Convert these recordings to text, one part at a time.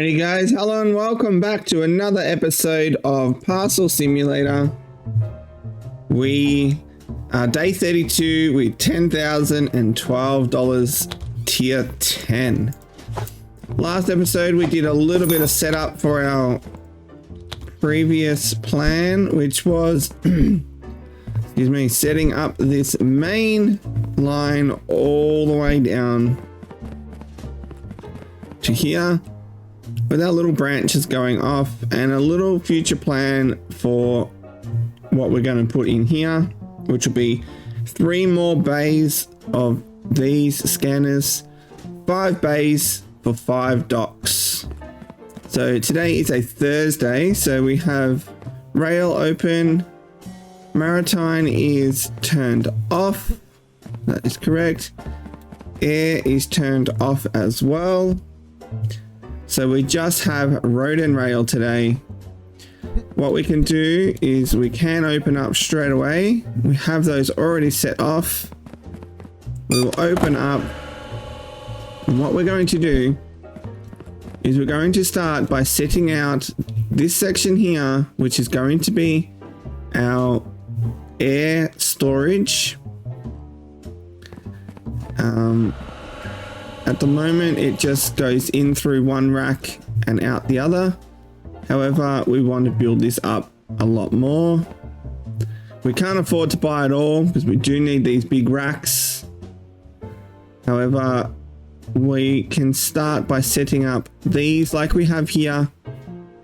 Alrighty guys, hello and welcome back to another episode of Parcel Simulator. We are day 32 with $10,012 tier 10. Last episode we did a little bit of setup for our previous plan, which was excuse me, setting up this main line all the way down to here, with our little branches going off, and a little future plan for what we're going to put in here, which will be 3 more bays of these scanners, 5 bays for 5 docks. So today is a Thursday, so we have rail open, maritime is turned off, that is correct, air is turned off as well. So we just have road and rail today. What we can do is we can open up straight away. We have those already set off. We will open up, and what we're going to do is we're going to start by setting out this section here, which is going to be our air storage. At the moment it just goes in through one rack and out the other. However, we want to build this up a lot more. We can't afford to buy it all because we do need these big racks. However, we can start by setting up these like we have here.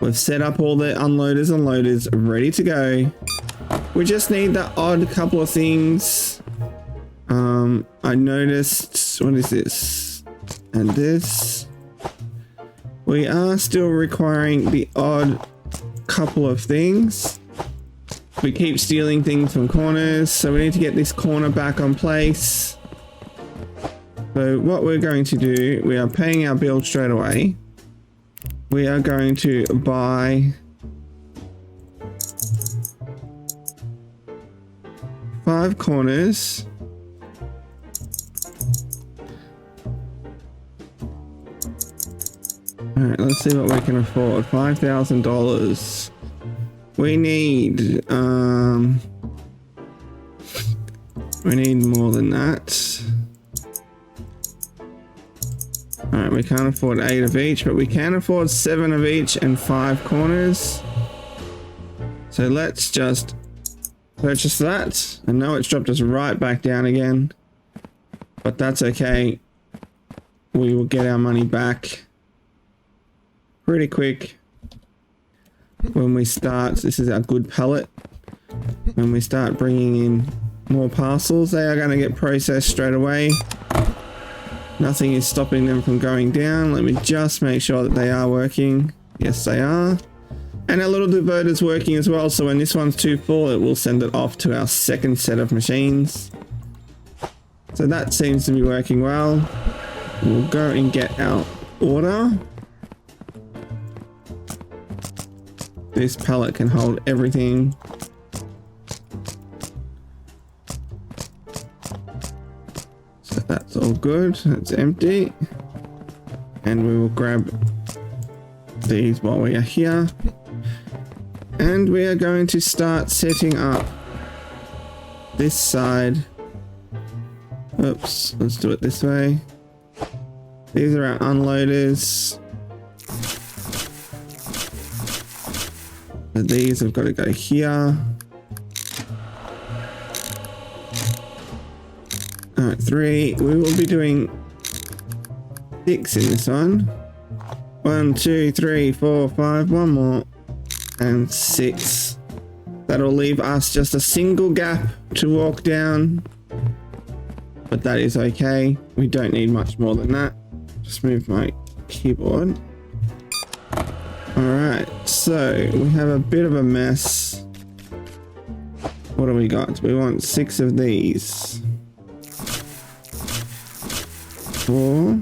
We've set up all the unloaders and loaders ready to go. We just need the odd couple of things. I noticed, what is this? And this. We are still requiring the odd couple of things. We keep stealing things from corners, so we need to get this corner back on place. So what we're going to do, we are paying our bill straight away. We are going to buy 5 corners. Alright, let's see what we can afford. $5,000. We need more than that. Alright, we can't afford 8 of each, but we can afford 7 of each and 5 corners. So let's just purchase that. I know it's dropped us right back down again, but that's okay. We will get our money back pretty quick when we start. This is our good pallet. When we start bringing in more parcels, they are going to get processed straight away. Nothing is stopping them from going down. Let me just make sure that they are working. Yes, they are. And our little diverter's working as well, so when this one's too full, it will send it off to our second set of machines. So that seems to be working well. We'll go and get our order. This pallet can hold everything. So that's all good. It's empty. And we will grab these while we are here. And we are going to start setting up this side. Oops, let's do it this way. These are our unloaders. And these have got to go here. Alright, 3. We will be doing 6 in this one. 1, 2, 3, 4, 5. One more. And 6. That'll leave us just a single gap to walk down. But that is okay. We don't need much more than that. Just move my keyboard. Alright, so we have a bit of a mess. What do we got? We want 6 of these. 4.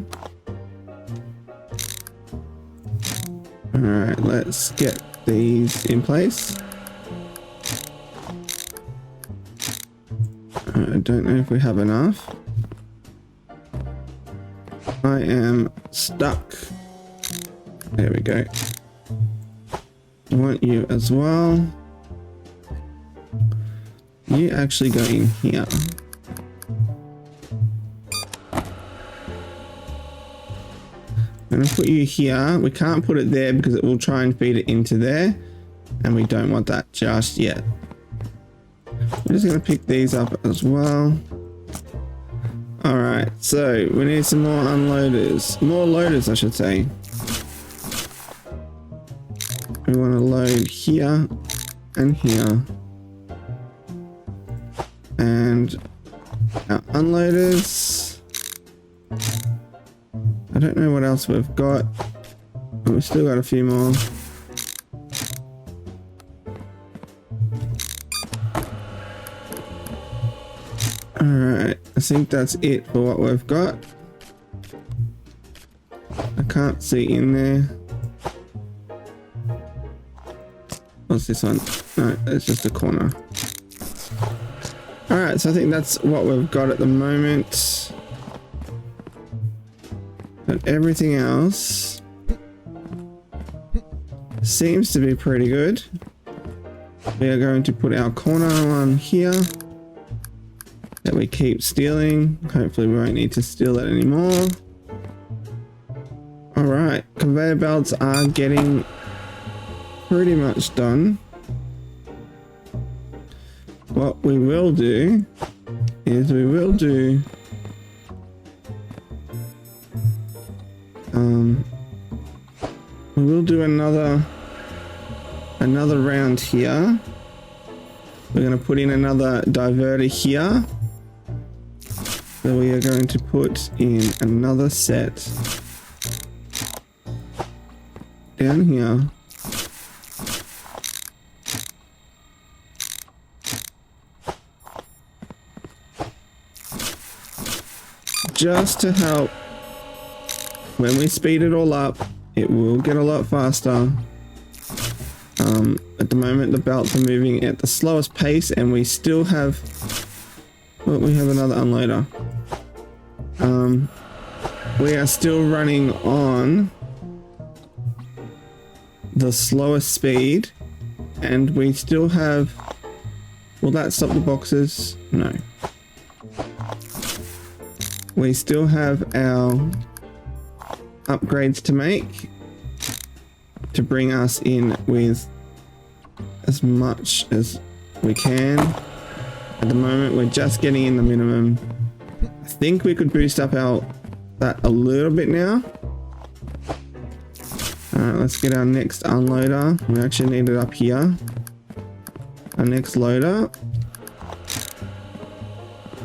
Alright, let's get these in place. I don't know if we have enough. I am stuck. There we go. I want you as well. You actually go in here. I'm gonna put you here. We can't put it there because it will try and feed it into there, and we don't want that just yet. I'm just gonna pick these up as well. All right, so we need some more unloaders, more loaders, I should say. We want to load here and here, and our unloaders. I don't know what else we've got, but we've still got a few more. Alright, I think that's it for what we've got. I can't see in there. What's this one? No, it's just a corner. Alright, so I think that's what we've got at the moment. But everything else seems to be pretty good. We are going to put our corner on here that we keep stealing. Hopefully we won't need to steal that anymore. Alright, conveyor belts are getting pretty much done. What we will do is we will do another round here. We're going to put in another diverter here. So we are going to put in another set down here. Just to help when we speed it all up, it will get a lot faster. At the moment the belts are moving at the slowest pace, and we still have, well, we have another unloader. We are still running on the slowest speed, and we still have, will that stop the boxes? No. We still have our upgrades to make to bring us in with as much as we can. At the moment we're just getting in the minimum. I think we could boost up that a little bit now. Alright, let's get our next unloader. We actually need it up here. Our next loader.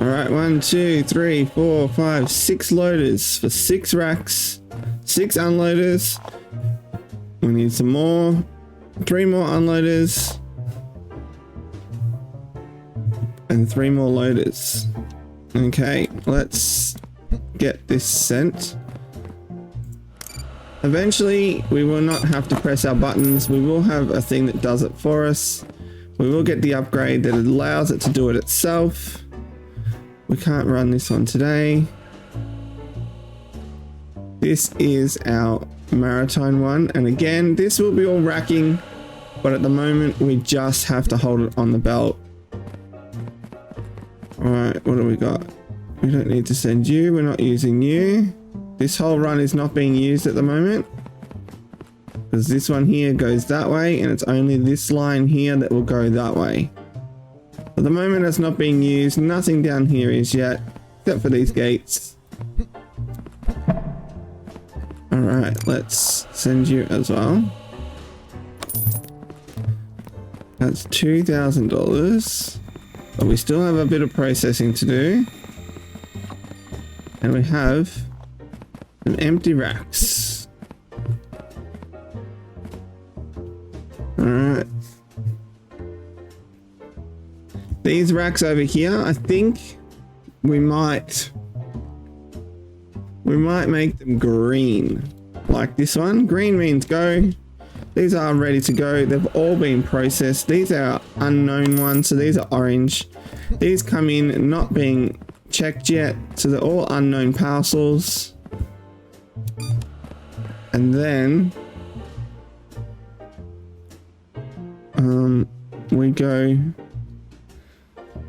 Alright, 1, 2, 3, 4, 5, 6 loaders for 6 racks, 6 unloaders. We need some more, 3 more unloaders, and 3 more loaders. Okay, let's get this sent. Eventually, we will not have to press our buttons. We will have a thing that does it for us. We will get the upgrade that allows it to do it itself. We can't run this one today. This is our maritime one, and again this will be all racking, but at the moment we just have to hold it on the belt. Alright, what do we got? We don't need to send you, we're not using you. This whole run is not being used at the moment because this one here goes that way, and it's only this line here that will go that way. At the moment it's not being used. Nothing down here is yet, except for these gates. Alright, let's send you as well. That's $2,000. But we still have a bit of processing to do. And we have some empty racks. Alright. These racks over here, I think we might make them green, like this one. Green means go. These are ready to go. They've all been processed. These are unknown ones, so these are orange. These come in not being checked yet, so they're all unknown parcels. And then we go...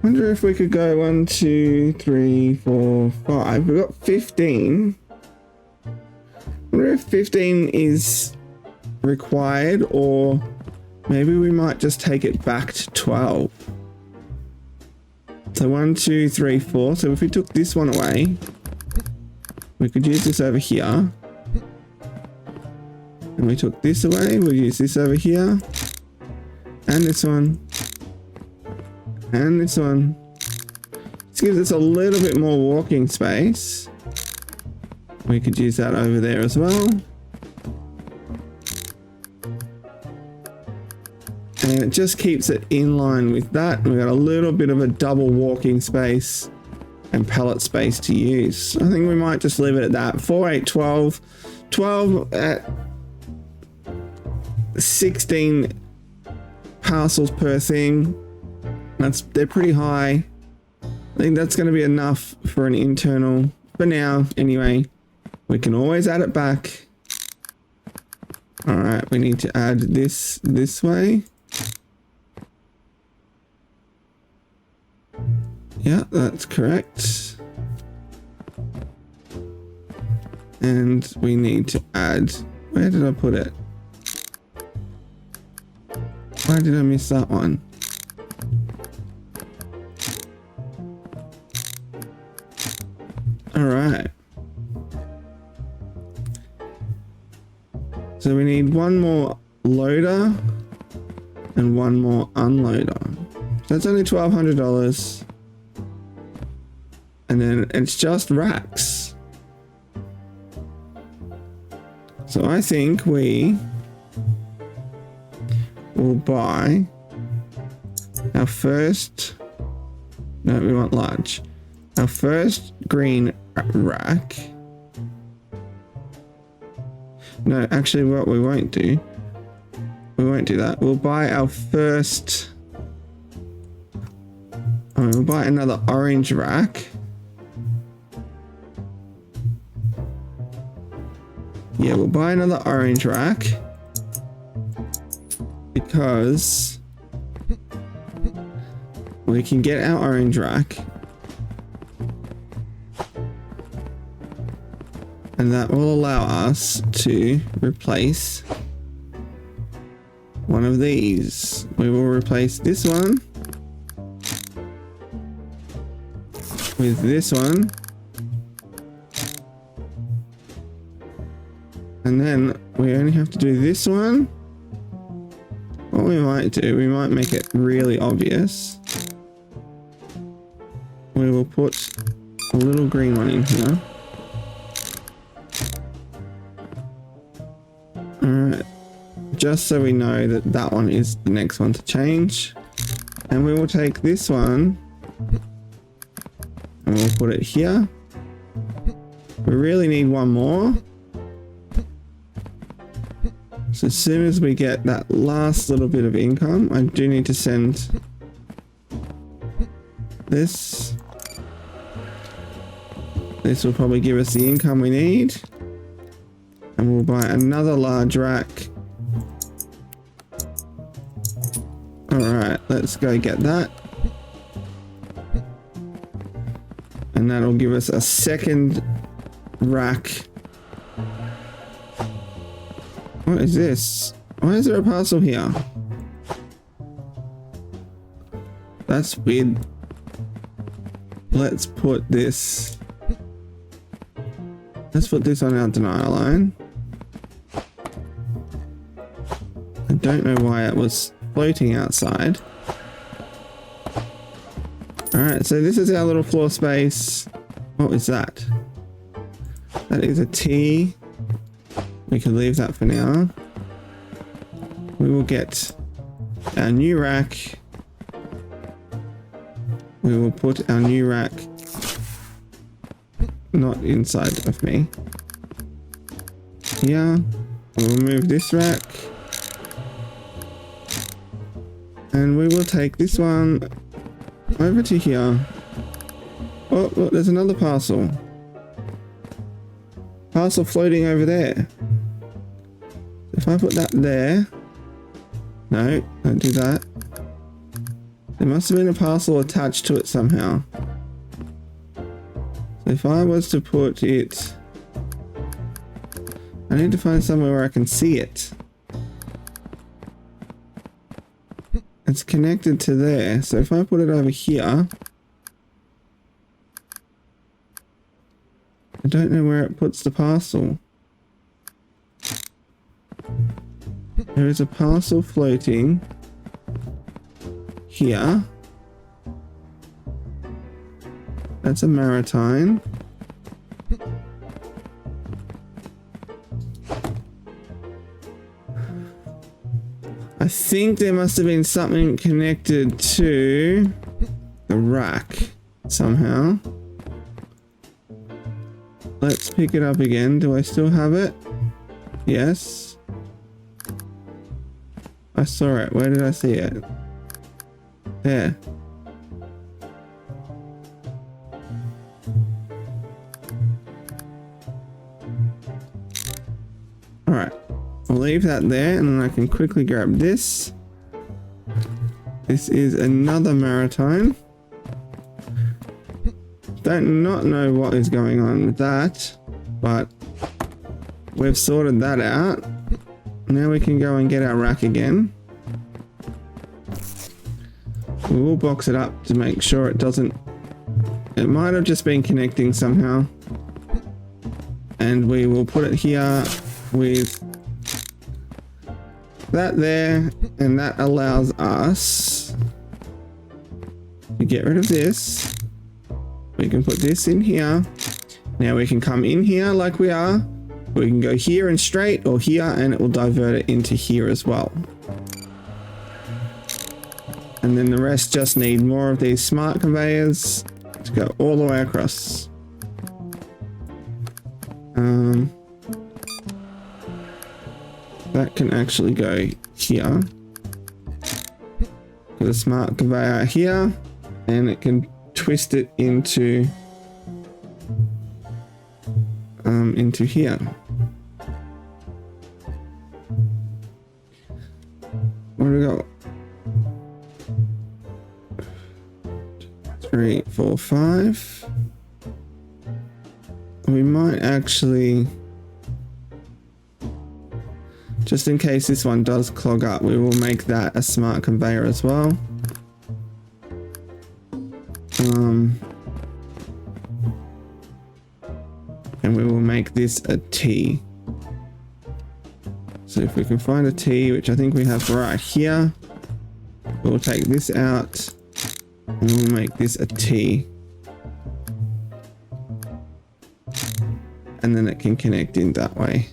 Wonder if we could go 1, 2, 3, 4, 5. We've got 15. Wonder if 15 is required, or maybe we might just take it back to 12. So 1, 2, 3, 4. So if we took this one away, we could use this over here. And we took this away, we'll use this over here. And this one. And this one. This gives us a little bit more walking space. We could use that over there as well. And it just keeps it in line with that. We've got a little bit of a double walking space and pallet space to use. I think we might just leave it at that. 4, 8, 12. 12 at 16 parcels per thing. They're pretty high. I think that's going to be enough for an internal for now. Anyway, we can always add it back. All right, we need to add this way. Yeah, that's correct. And we need to add, where did I put it? Why did I miss that one? All right. So we need one more loader and one more unloader. So that's only $1,200. And then it's just racks. So I think we will buy our first, no, we want large. Our first green rack. No, actually what we won't do, we won't do that. We'll buy our first, we'll buy another orange rack. Yeah, we'll buy another orange rack because we can get our orange rack and that will allow us to replace one of these. We will replace this one with this one. And then we only have to do this one. What we might do, we might make it really obvious. We will put a little green one in here. Alright, just so we know that that one is the next one to change. And we will take this one and we'll put it here. We really need one more. So as soon as we get that last little bit of income, I do need to send this. This will probably give us the income we need. And we'll buy another large rack. Alright, let's go get that. And that'll give us a second rack. What is this? Why is there a parcel here? That's weird. Let's put this. Let's put this on our denial line. I don't know why it was floating outside. Alright, so this is our little floor space. What is that? That is a T. We can leave that for now. We will get our new rack. We will put our new rack not inside of me. Here. We'll move this rack. And we will take this one over to here. Oh, look, there's another parcel. Parcel floating over there. If I put that there. No, don't do that. There must have been a parcel attached to it somehow. So if I was to put it... I need to find somewhere where I can see it. It's connected to there, so if I put it over here... I don't know where it puts the parcel. There is a parcel floating here. That's a maritime. I think there must have been something connected to the rack somehow. Let's pick it up again. Do I still have it? Yes. I saw it. Where did I see it? There. Alright. I'll leave that there and then I can quickly grab this. This is another maritime. Don't not know what is going on with that, but we've sorted that out. Now we can go and get our rack again. We will box it up to make sure it doesn't... It might have just been connecting somehow. And we will put it here with that there, and that allows us to get rid of this. We can put this in here. Now we can come in here like we are. We can go here and straight, or here, and it will divert it into here as well. And then the rest just need more of these smart conveyors to go all the way across. That can actually go here. Put a smart conveyor here, and it can twist it into here. What do we got? 3, 4, 5. We might actually, just in case this one does clog up, we will make that a smart conveyor as well. And we will make this a T. So if we can find a T, which I think we have right here, we'll take this out and we'll make this a T. And then it can connect in that way.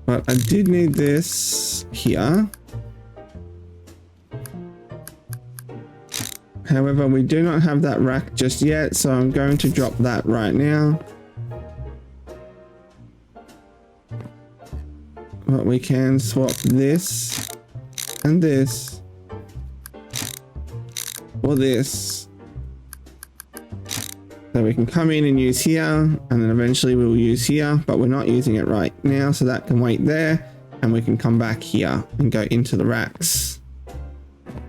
But I did need this here. However, we do not have that rack just yet, so I'm going to drop that right now. But we can swap this and this for this. So we can come in and use here, and then eventually we'll use here, but we're not using it right now, so that can wait there, and we can come back here and go into the racks.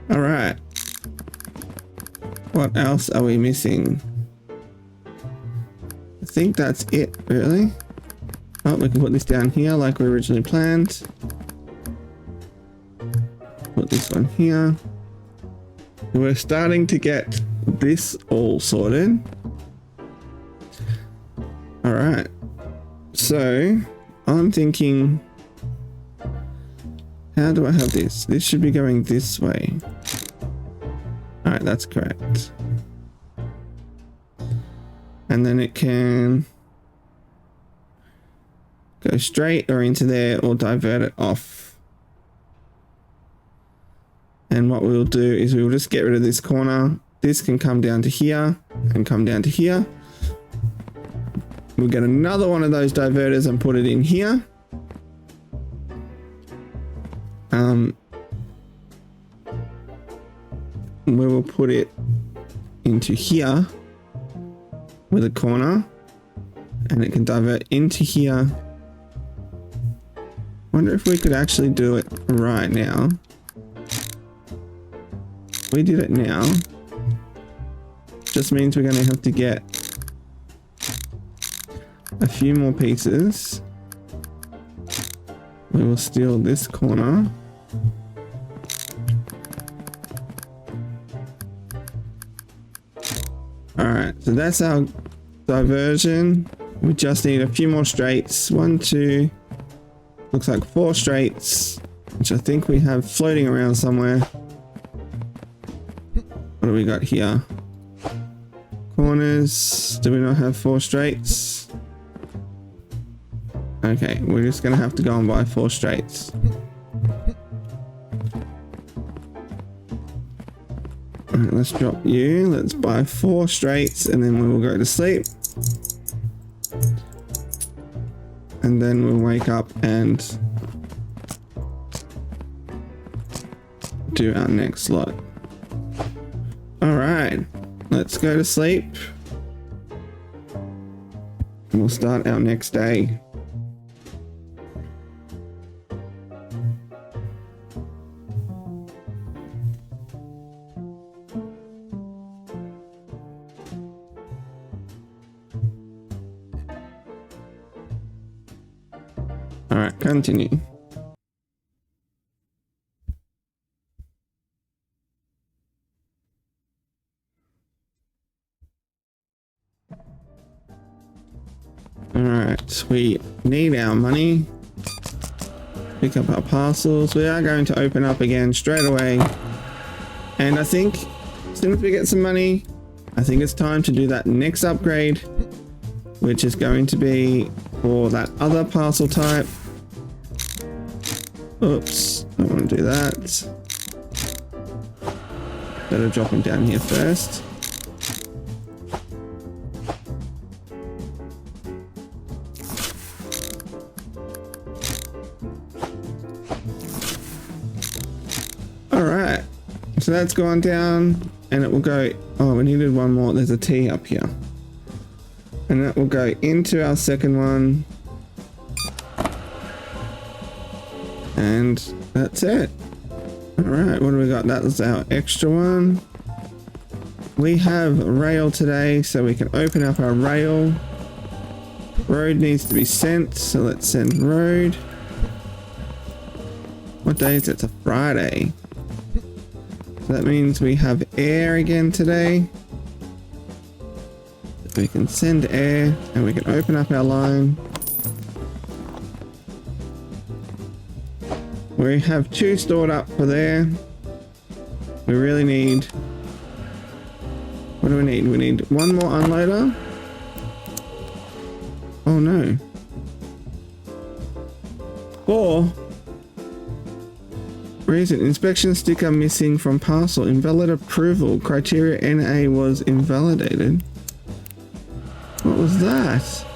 All right. What else are we missing? I think that's it, really. Oh, we can put this down here like we originally planned. Put this one here. We're starting to get this all sorted. All right. So I'm thinking, how do I have this? This should be going this way. All right, that's correct. And then it can go straight or into there, or divert it off. And what we'll do is we'll just get rid of this corner. This can come down to here and come down to here. We'll get another one of those diverters and put it in here. We will put it into here with a corner, and it can divert into here. Wonder if we could actually do it right now. we did it now. Just means we're going to have to get a few more pieces. We will steal this corner. Alright, so that's our diversion. We just need a few more straights. 1, 2, looks like 4 straights, which I think we have floating around somewhere. What do we got here? Corners. Do we not have 4 straights? Okay, we're just gonna have to go and buy 4 straights. Alright, let's drop you. Let's buy 4 straights and then we will go to sleep. And then we'll wake up and do our next lot. Alright, let's go to sleep. And we'll start our next day. Alright, continue. Alright, we need our money. Pick up our parcels. We are going to open up again straight away. And I think as soon as we get some money, I think it's time to do that next upgrade, which is going to be for that other parcel type. Oops, I don't want to do that. Better drop him down here first. Alright, so that's gone down and it will go, oh, we needed one more. There's a T up here. And that will go into our second one. And that's it. Alright, what do we got? That's our extra one. We have rail today, so we can open up our rail. Road needs to be sent, so let's send road. What day is it? It's a Friday. So that means we have air again today. We can send air and we can open up our line. We have 2 stored up for there. We really need... What do we need? We need 1 more unloader. Oh no. 4. Where is it? Inspection sticker missing from parcel. Invalid approval. Criteria NA was invalidated. What was that?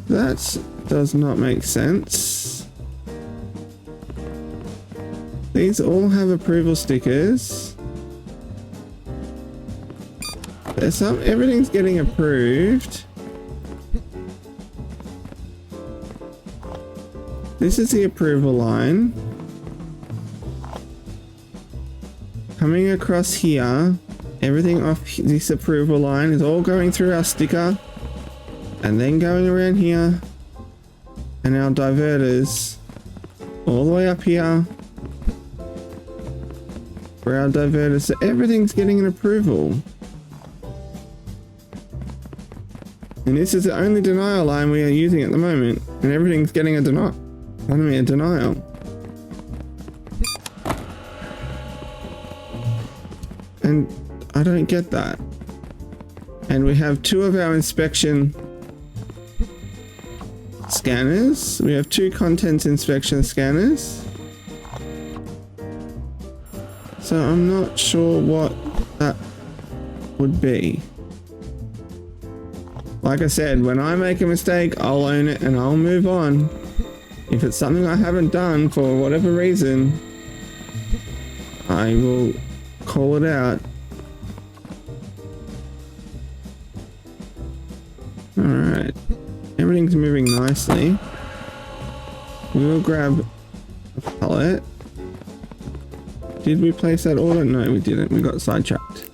That does not make sense. These all have approval stickers. There's everything's getting approved. This is the approval line. Coming across here, everything off this approval line is all going through our sticker. And then going around here. And our diverters all the way up here. For our diverters, so everything's getting an approval. And this is the only denial line we are using at the moment. And everything's getting a denial. Pardon me, a denial. And I don't get that. And we have 2 of our inspection scanners. We have 2 contents inspection scanners. So I'm not sure what that would be. Like I said, when I make a mistake, I'll own it and I'll move on. If it's something I haven't done for whatever reason, I will call it out. Alright. Everything's moving nicely. We will grab a pallet. Did we place that order? No, we didn't. We got sidetracked.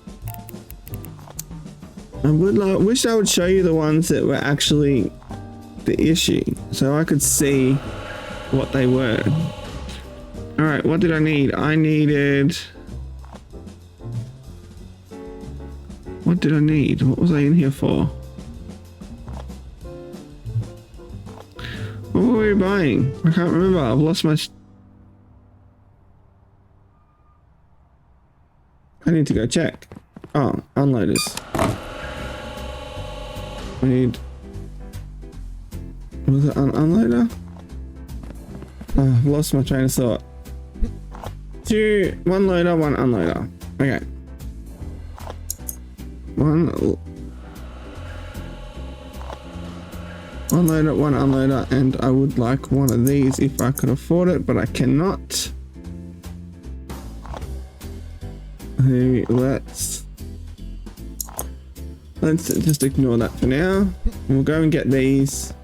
I wish I would show you the ones that were actually the issue, so I could see what they were. Alright, what did I need? I needed... What did I need? What was I in here for? What were we buying? I can't remember. I've lost my... I need to go check. Oh, unloaders. I need... Was it an unloader? Oh, I've lost my train of thought. One loader, one unloader. Okay. One loader, one unloader, and I would like one of these if I could afford it, but I cannot. Hey, let's just ignore that for now. We'll go and get these.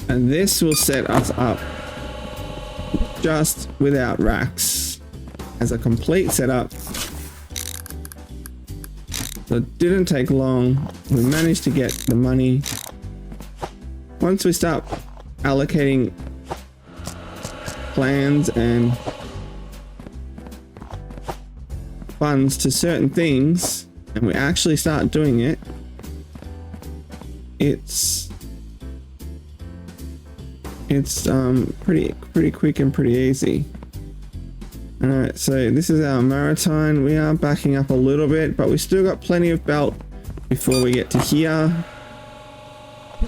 And this will set us up just without racks as a complete setup. So it didn't take long. We managed to get the money. Once we start allocating plans and funds to certain things, and we actually start doing it, it's pretty quick and pretty easy. Alright, so this is our maritime. We are backing up a little bit, but we still got plenty of belt before we get to here.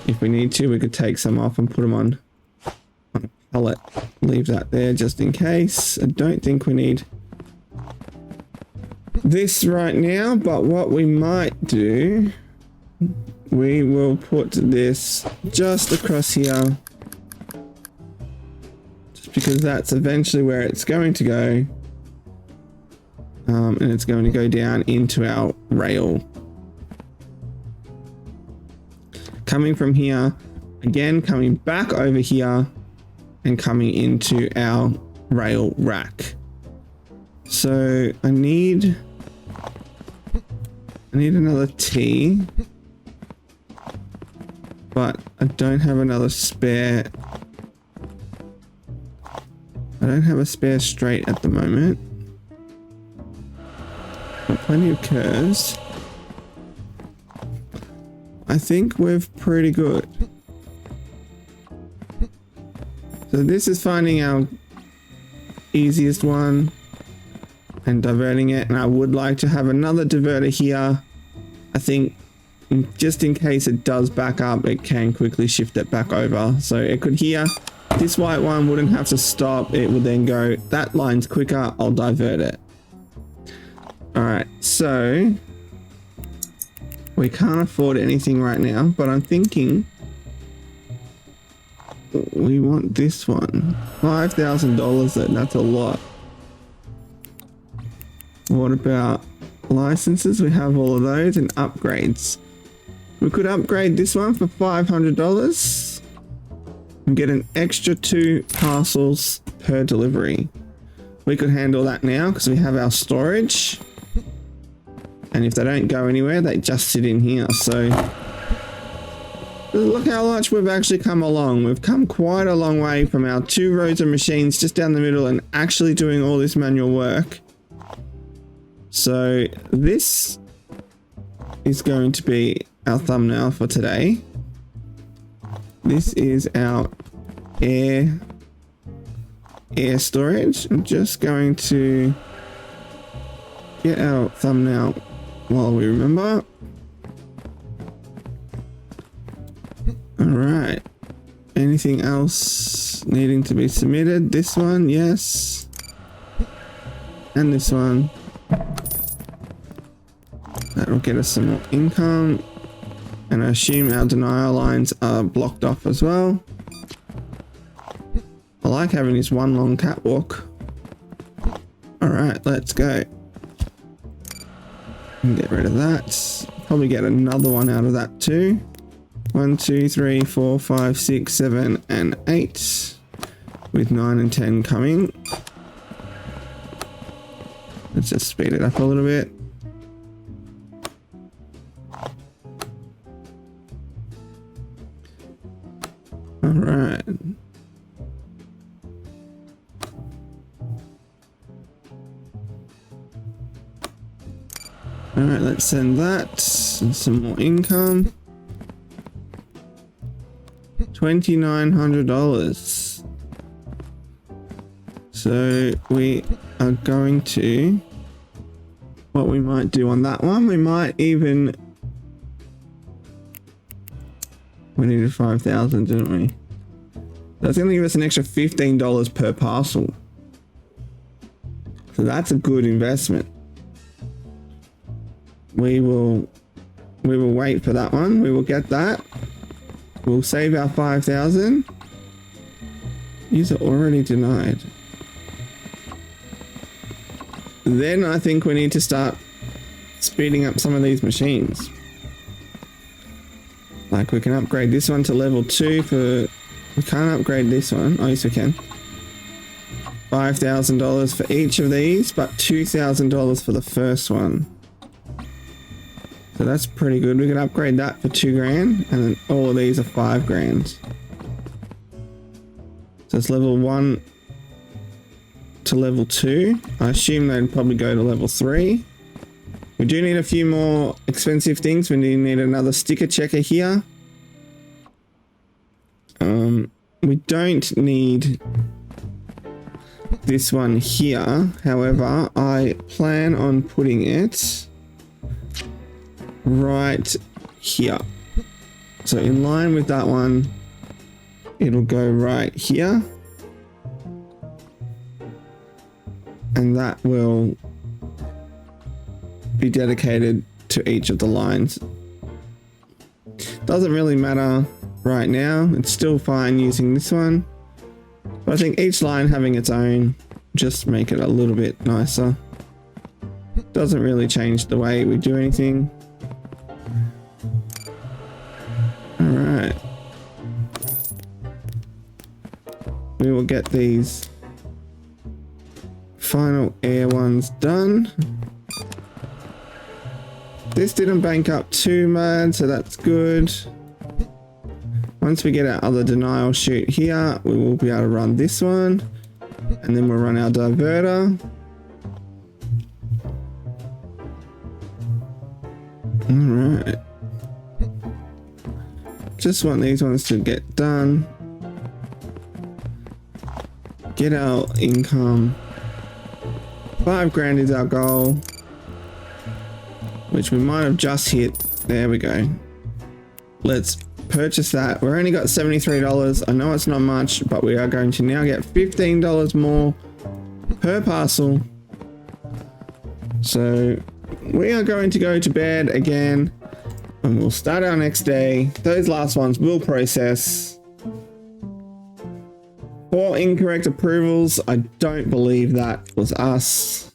If we need to, we could take some off and put them on a pallet. Leave that there just in case. I don't think we need this right now, but what we might do, we will put this just across here, just because that's eventually where it's going to go, and it's going to go down into our rail. Coming from here, again coming back over here, and coming into our rail rack. So I need another T, but I don't have another spare. I don't have a spare straight at the moment. Got plenty of curves. I think we're pretty good. So this is finding our easiest one and diverting it, and I would like to have another diverter here. I think just in case it does back up, it can quickly shift it back over. So it could here, this white one wouldn't have to stop. It would then go, that line's quicker, I'll divert it. All right, so we can't afford anything right now, but I'm thinking we want this one. $5,000 then, that's a lot. What about licenses? We have all of those, and upgrades. We could upgrade this one for $500 and get an extra 2 parcels per delivery. We could handle that now because we have our storage, and if they don't go anywhere, they just sit in here. So look how much we've actually come along. We've come quite a long way from our 2 rows of machines just down the middle and actually doing all this manual work. So this is going to be our thumbnail for today. This is our air storage. I'm just going to get our thumbnail while we remember. All right. Anything else needing to be submitted? This one, yes. And this one. That'll get us some more income. And I assume our denial lines are blocked off as well. I like having this one long catwalk. All right, let's go. Get rid of that. Probably get another one out of that too. 1, 2, 3, 4, 5, 6, 7, and 8. With 9 and 10 coming. Let's just speed it up a little bit. All right. All right, let's send that. And some more income. $2,900. So we are going to, what we might do on that one, we might even, we needed 5,000, didn't we? That's going to give us an extra $15 per parcel. So that's a good investment. We will wait for that one. We will get that. We'll save our 5,000. These are already denied. Then I think we need to start speeding up some of these machines. Like we can upgrade this one to level 2 for... We can't upgrade this one. Oh, yes we can. $5,000 for each of these, but $2,000 for the first one. So that's pretty good. We can upgrade that for $2,000, and then all of these are $5,000. So it's level 1 to level 2. I assume they'd probably go to level 3. We do need a few more expensive things. We need another sticker checker here. We don't need this one here. However, I plan on putting it right here. So in line with that one, it'll go right here. And that will be dedicated to each of the lines. Doesn't really matter right now. It's still fine using this one. But I think each line having its own just make it a little bit nicer. Doesn't really change the way we do anything. Alright. We will get these final air ones done. This didn't bank up too bad, so that's good. Once we get our other denial chute here, we will be able to run this one. And then we'll run our diverter. Alright. Just want these ones to get done. Get our income. $5,000 is our goal. Which we might have just hit. There we go. Let's purchase that. We've only got $73. I know it's not much, but we are going to now get $15 more per parcel. So we are going to go to bed again and we'll start our next day. Those last ones will process. 4 incorrect approvals. I don't believe that was us.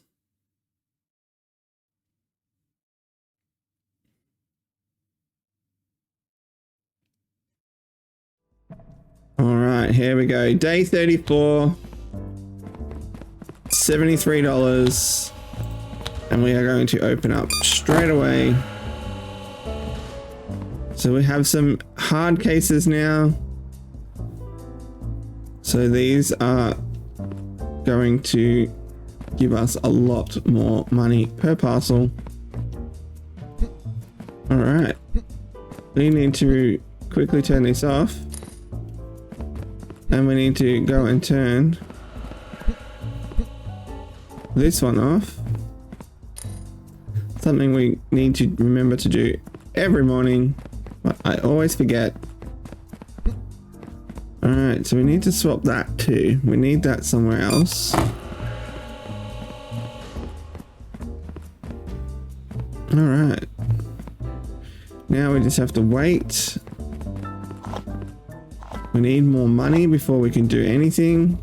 All right, here we go. Day 34, $73, and we are going to open up straight away. So we have some hard cases now. So these are going to give us a lot more money per parcel. All right, we need to quickly turn this off. And we need to go and turn this one off. Something we need to remember to do every morning, but I always forget. Alright, so we need to swap that too. We need that somewhere else. Alright. Now we just have to wait. We need more money before we can do anything.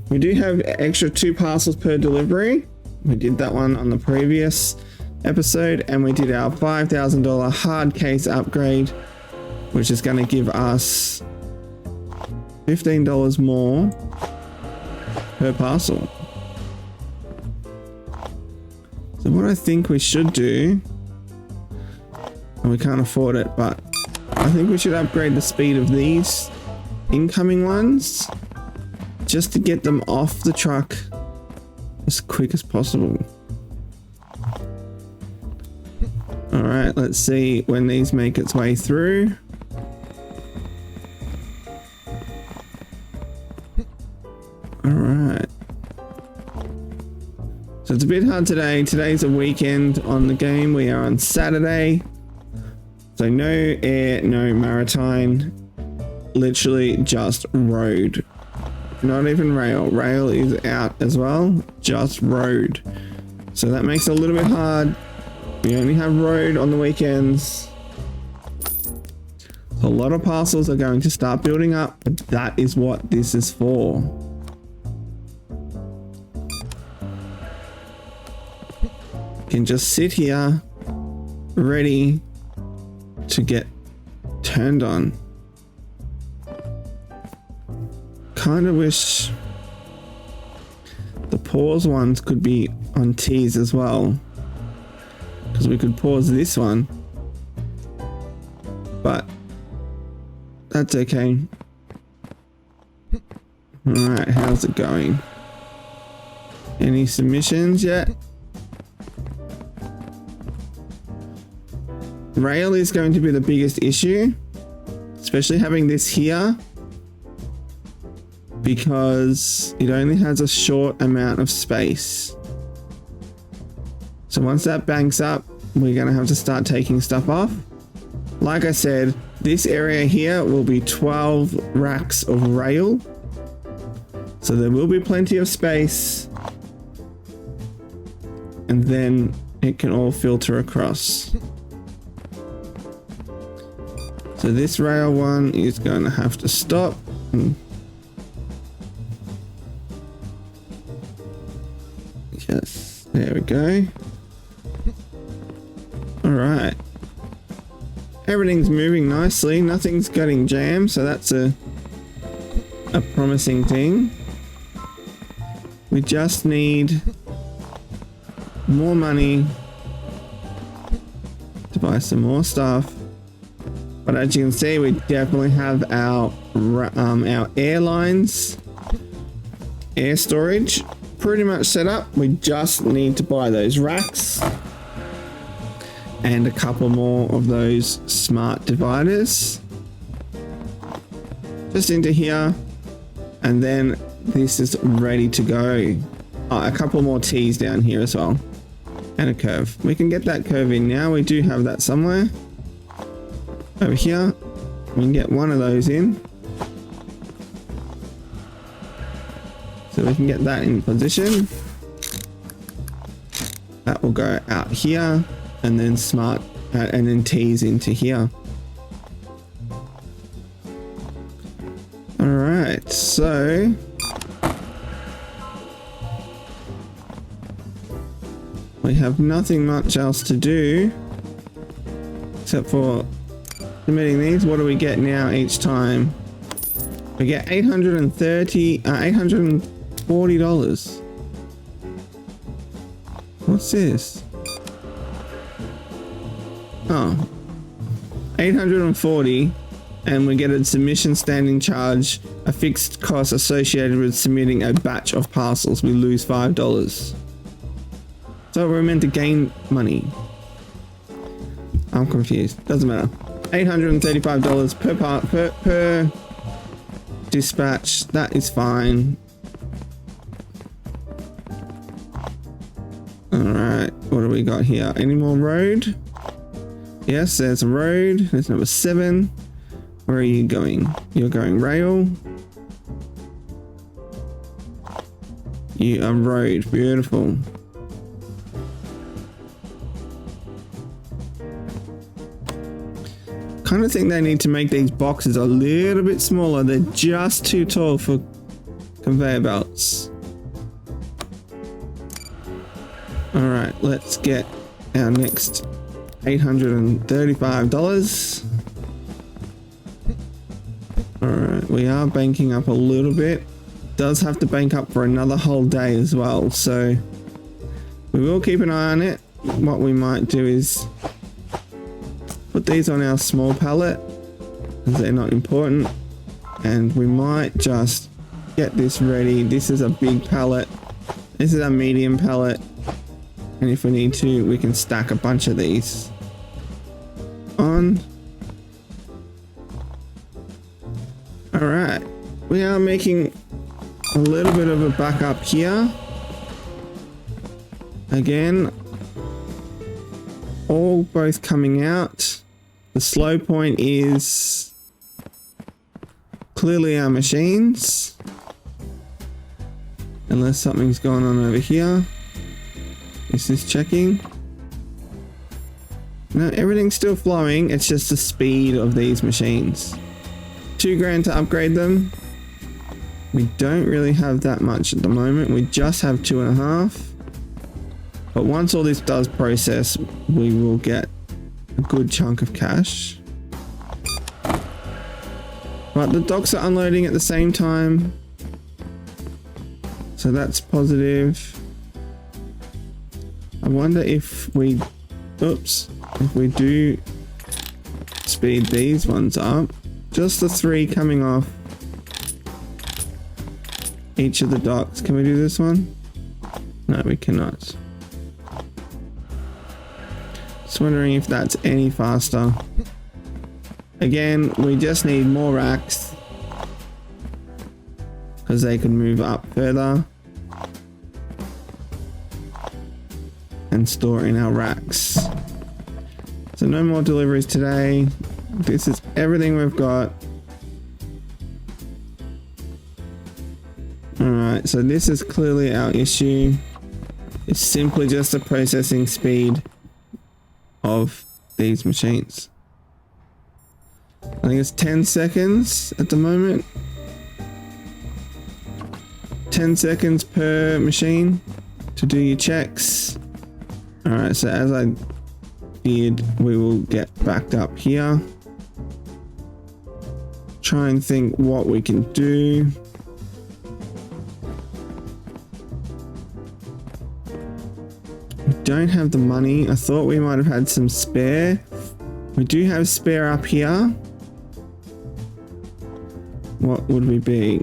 We do have extra 2 parcels per delivery, We did that one on the previous episode, and we did our $5,000 hard case upgrade, which is going to give us $15 more per parcel. So what I think we should do, and we can't afford it, but I think we should upgrade the speed of these incoming ones just to get them off the truck as quick as possible. All right, let's see when these make its way through. All right. So it's a bit hard today. Today's a weekend on the game. We are on Saturday. So no air, no maritime. Literally just road. Not even rail. Rail is out as well. Just road. So that makes it a little bit hard. We only have road on the weekends. So a lot of parcels are going to start building up, but that is what this is for. You can just sit here ready to get turned on. Kind of wish the pause ones could be on T's as well, because we could pause this one, but that's okay. Alright, how's it going? Any submissions yet? Rail is going to be the biggest issue, especially having this here, because it only has a short amount of space. So once that banks up, we're going to have to start taking stuff off. Like I said, this area here will be 12 racks of rail. So there will be plenty of space. And then it can all filter across. So this rail one is going to have to stop. Yes, there we go. All right. Everything's moving nicely. Nothing's getting jammed, so that's a promising thing. We just need more money to buy some more stuff. But as you can see, we definitely have our airlines, air storage pretty much set up. We just need to buy those racks and a couple more of those smart dividers just into here, and then this is ready to go. Oh, a couple more T's down here as well, and a curve. We can get that curve in now. We do have that somewhere over here. We can get one of those in, so we can get that in position. That will go out here, and then smart, and then T's into here. All right, so we have nothing much else to do except for submitting these. What do we get now each time? We get $840. What's this? Oh, 840, and we get a submission standing charge, a fixed cost associated with submitting a batch of parcels. We lose $5. So we're meant to gain money. I'm confused. Doesn't matter. $835 per part per dispatch. That is fine. All right, what do we got here? Any more road? Yes, there's a road. There's number 7. Where are you going? You're going rail. You are road. Beautiful. Kind of think they need to make these boxes a little bit smaller. They're just too tall for conveyor belts. All right, let's get our next $835. All right, we are banking up a little bit. Does have to bank up for another whole day as well, so we will keep an eye on it. What we might do is put these on our small pallet because they're not important, and we might just get this ready. This is a big pallet, this is a medium pallet, and if we need to, we can stack a bunch of these on. All right, we are making a little bit of a backup here. Again, all both coming out. The slow point is clearly our machines, unless something's going on over here. Is this checking? No, everything's still flowing. It's just the speed of these machines. $2,000 to upgrade them. We don't really have that much at the moment. We just have 2.5. But once all this does process, we will get a good chunk of cash. But the docks are unloading at the same time, so that's positive. I wonder if we, if we do speed these ones up, just the 3 coming off each of the docks. Can we do this one? No, we cannot. Just wondering if that's any faster. Again, we just need more racks because they can move up further and store in our racks. So no more deliveries today. This is everything we've got. Alright, so this is clearly our issue. It's simply just the processing speed of these machines. I think it's 10 seconds at the moment. 10 seconds per machine to do your checks. Alright, so as I did, we will get backed up here. Try and think what we can do. We don't have the money. I thought we might have had some spare. We do have spare up here. What would we be?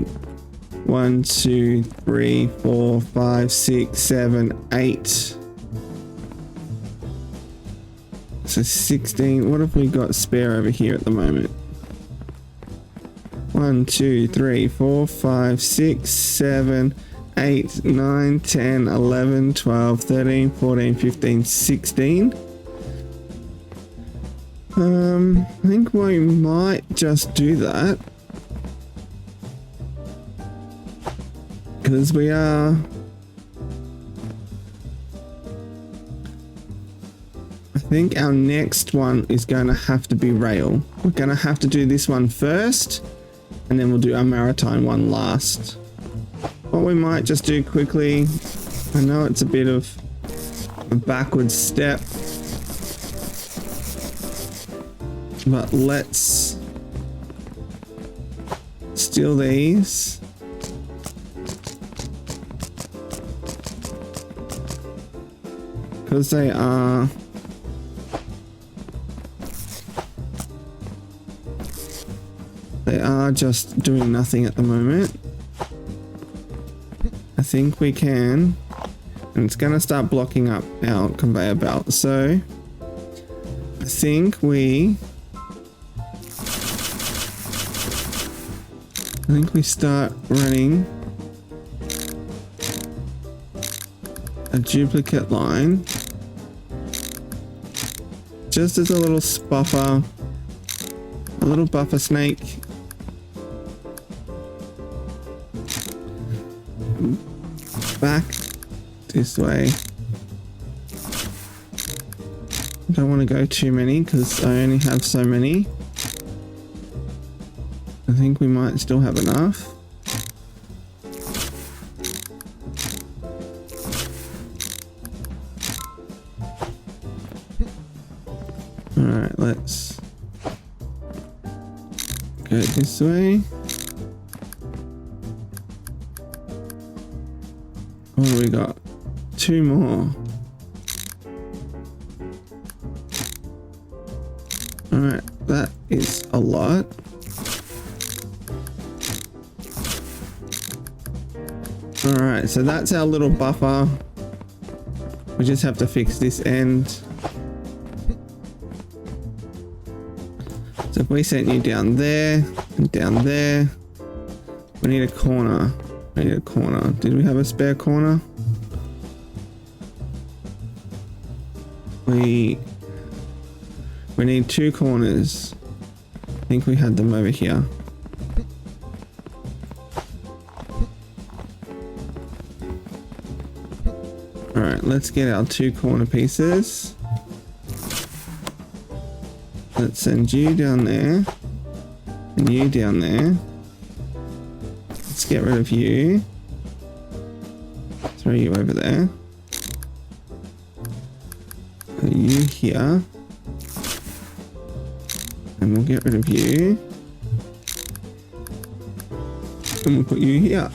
1, 2, 3, 4, 5, 6, 7, 8. So 16. What have we got spare over here at the moment? 1, 2, 3, 4, 5, 6, 7, 8, 9, 10, 11, 12, 13, 14, 15, 16. I think we might just do that. Because we are... I think our next one is going to have to be rail. We're going to have to do this one first, and then we'll do our maritime one last. What we might just do quickly, I know it's a bit of a backward step, but let's steal these. Because they are just doing nothing at the moment. I think we can, and it's going to start blocking up our conveyor belt. So I think we start running a duplicate line just as a little buffer, a little buffer snake. Back this way. I don't want to go too many because I only have so many. I think we might still have enough. Alright, let's go this way. What do we got? 2 more. Alright, that is a lot. Alright, so that's our little buffer. We just have to fix this end. So if we sent you down there and down there, we need a corner. We need a corner. Did we have a spare corner? We need 2 corners. I think we had them over here. Alright, let's get our 2 corner pieces. Let's send you down there. And you down there. Let's get rid of you. Throw you over there. Put you here. And we'll get rid of you. And we'll put you here.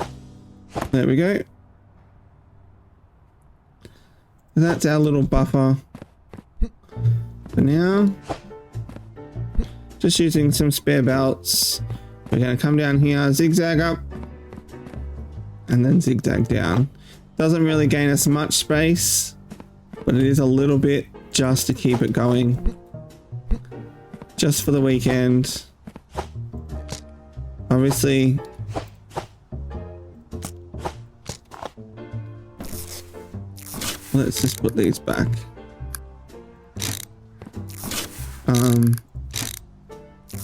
There we go. That's our little buffer for now. Just using some spare belts. We're going to come down here, zigzag up, and then zigzag down. Doesn't really gain us much space, but it is a little bit just to keep it going. Just for the weekend. Obviously, let's just put these back.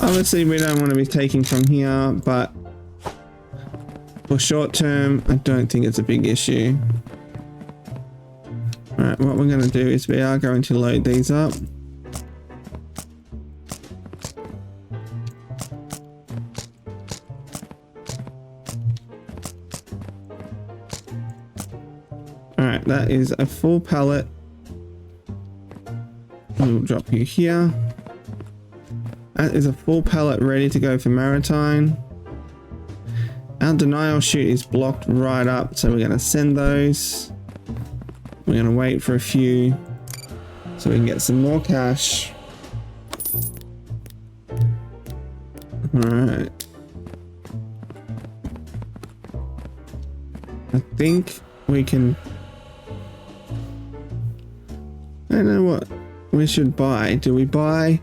Obviously we don't want to be taking from here, but for short term, I don't think it's a big issue. Alright, what we're going to do is we are going to load these up. Alright, that is a full pallet. We'll drop you here. That is a full pallet ready to go for Maritime. Our denial chute is blocked right up, so we're going to send those. We're going to wait for a few so we can get some more cash. Alright. I think we can... I don't know what we should buy. Do we buy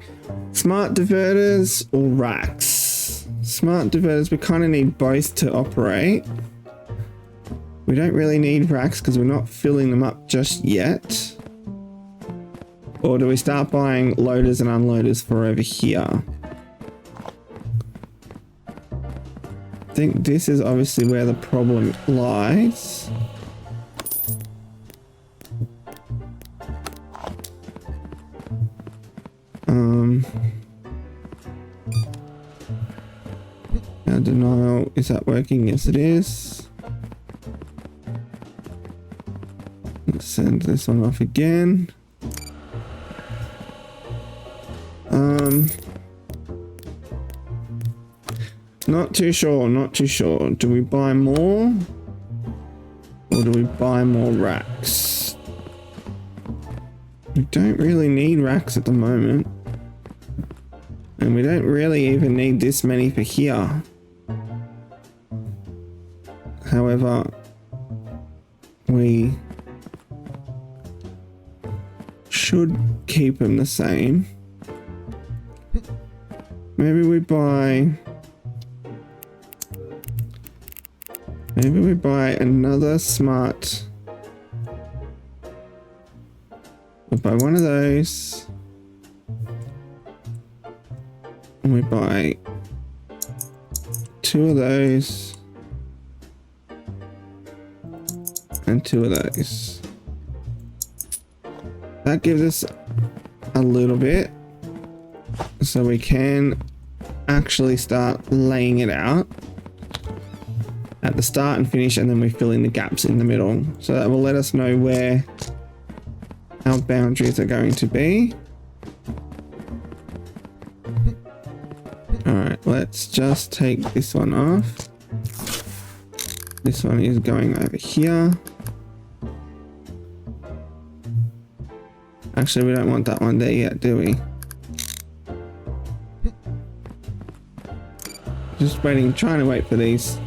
smart diverters or racks? Smart diverters, we kind of need both to operate. We don't really need racks because we're not filling them up just yet. Or do we start buying loaders and unloaders for over here? I think this is obviously where the problem lies. Our denial, is that working? Yes, it is. Let's send this one off again. Not too sure. Do we buy more? Or do we buy more racks? We don't really need racks at the moment. And we don't really even need this many for here. However, we should keep them the same. Maybe we buy another smart. We'll buy one of those. And we buy 2 of those. And 2 of those. That gives us a little bit. So we can actually start laying it out at the start and finish, and then we fill in the gaps in the middle. So that will let us know where our boundaries are going to be. Alright, let's just take this one off. This one is going over here. Actually, we don't want that one there yet, do we? Just waiting, trying to wait for these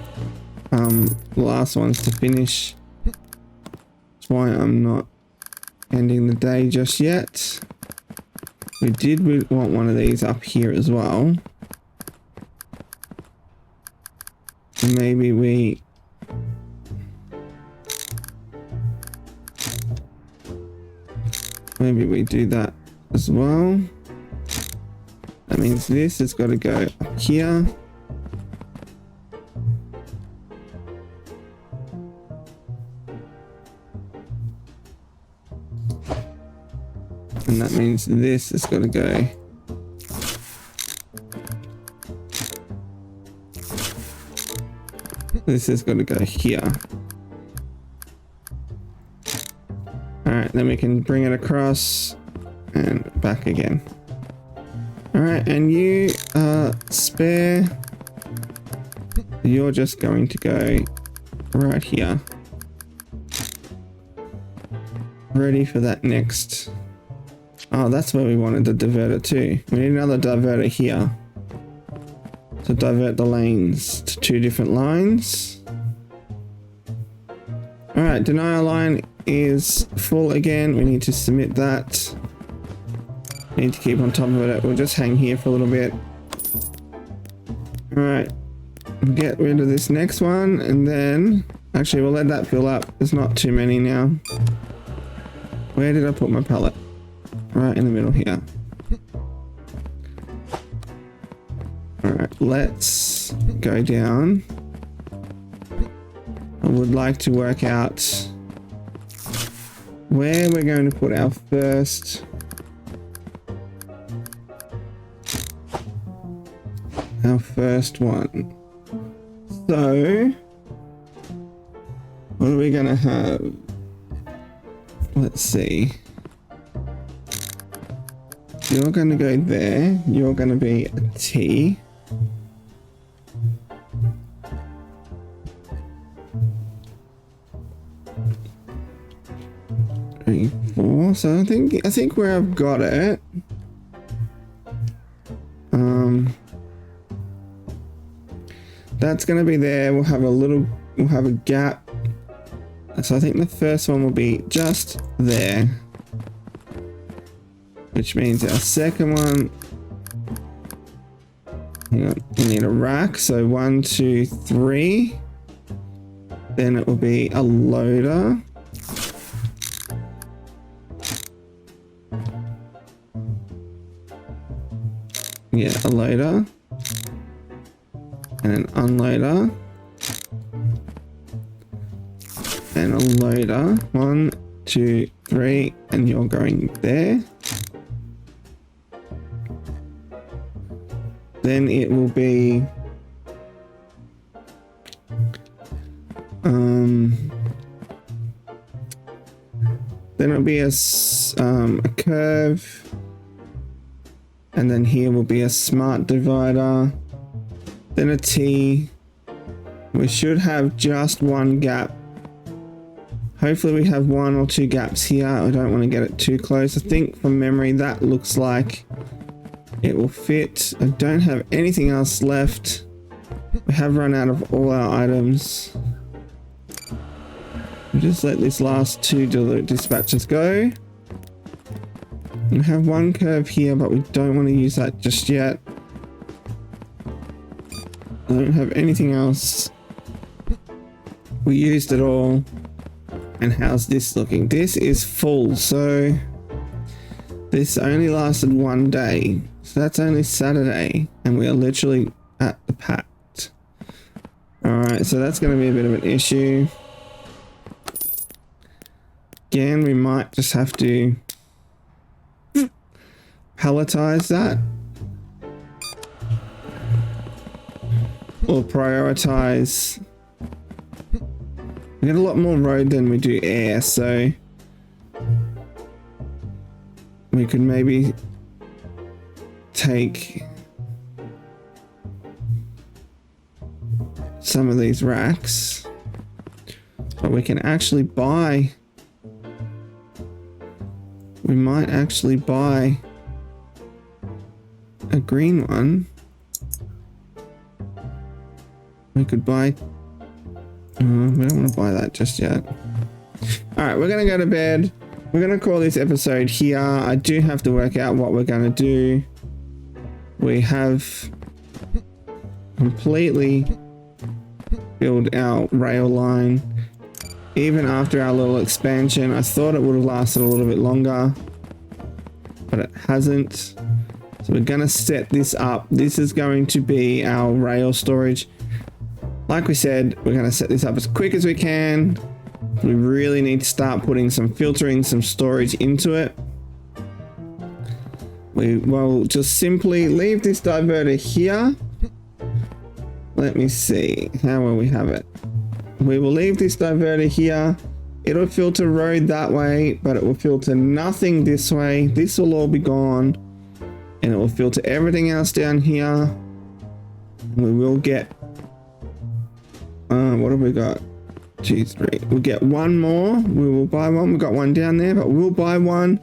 last ones to finish. That's why I'm not ending the day just yet. We did want one of these up here as well. Maybe we do that as well. That means this has got to go up here. And that means this has got to go here. Alright, then we can bring it across and back again. Alright, and you spare. You're just going to go right here. Ready for that next. Oh, that's where we wanted the diverter too. We need another diverter here to divert the lanes to 2 different lines. Alright, denial line is full again. We need to submit that. We need to keep on top of it. We'll just hang here for a little bit. Alright, get rid of this next one, and then actually we'll let that fill up. There's not too many now. Where did I put my pallet? Right in the middle here. Alright, let's go down. I would like to work out where we're going to put our first one. So what are we going to have? Let's see. You're going to go there. You're going to be a T. Three, 4. So I think where I've got it. That's going to be there. We'll have a gap. So I think the first one will be just there. Which means our second one, hang on, we need a rack. So 1, 2, 3. Then it will be a loader. Yeah, a loader. And an unloader. And a loader. 1, 2, 3, and you're going there. Then it will be then it'll be a curve, and then here will be a smart divider, then a T. We should have just one gap. Hopefully we have 1 or 2 gaps here. I don't want to get it too close. I think from memory that looks like it will fit. I don't have anything else left. We have run out of all our items. We'll just let this last 2 dispatches go. We have 1 curve here, but we don't want to use that just yet. I don't have anything else. We used it all. And how's this looking? This is full, so this only lasted 1 day. So that's only Saturday, and we are literally at the pact. Alright, so that's going to be a bit of an issue. Again, we might just have to palletize that. Or prioritize. We get a lot more road than we do air, so we could maybe take some of these racks. But we can actually buy... We might actually buy a green one. We could buy... we don't want to buy that just yet. Alright, we're going to go to bed. We're going to call this episode here. I do have to work out what we're going to do. We have completely built our rail line. Even after our little expansion, I thought it would have lasted a little bit longer, but it hasn't. So we're going to set this up. This is going to be our rail storage. Like we said, we're going to set this up as quick as we can. We really need to start putting some filtering, some storage into it. We will just simply leave this diverter here. Let me see, how will we have it? We will leave this diverter here. It'll filter road that way, but it will filter nothing this way. This will all be gone, and it will filter everything else down here. We will get, what have we got? 2, 3. We'll get one more. We will buy one. We've got one down there, but we'll buy one.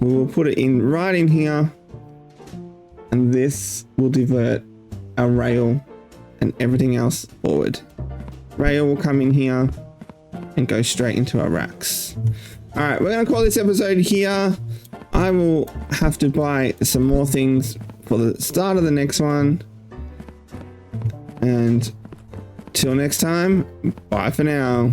We will put it in right in here, and this will divert our rail and everything else forward. Rail will come in here and go straight into our racks. All right, we're gonna call this episode here. I will have to buy some more things for the start of the next one. And till next time, bye for now.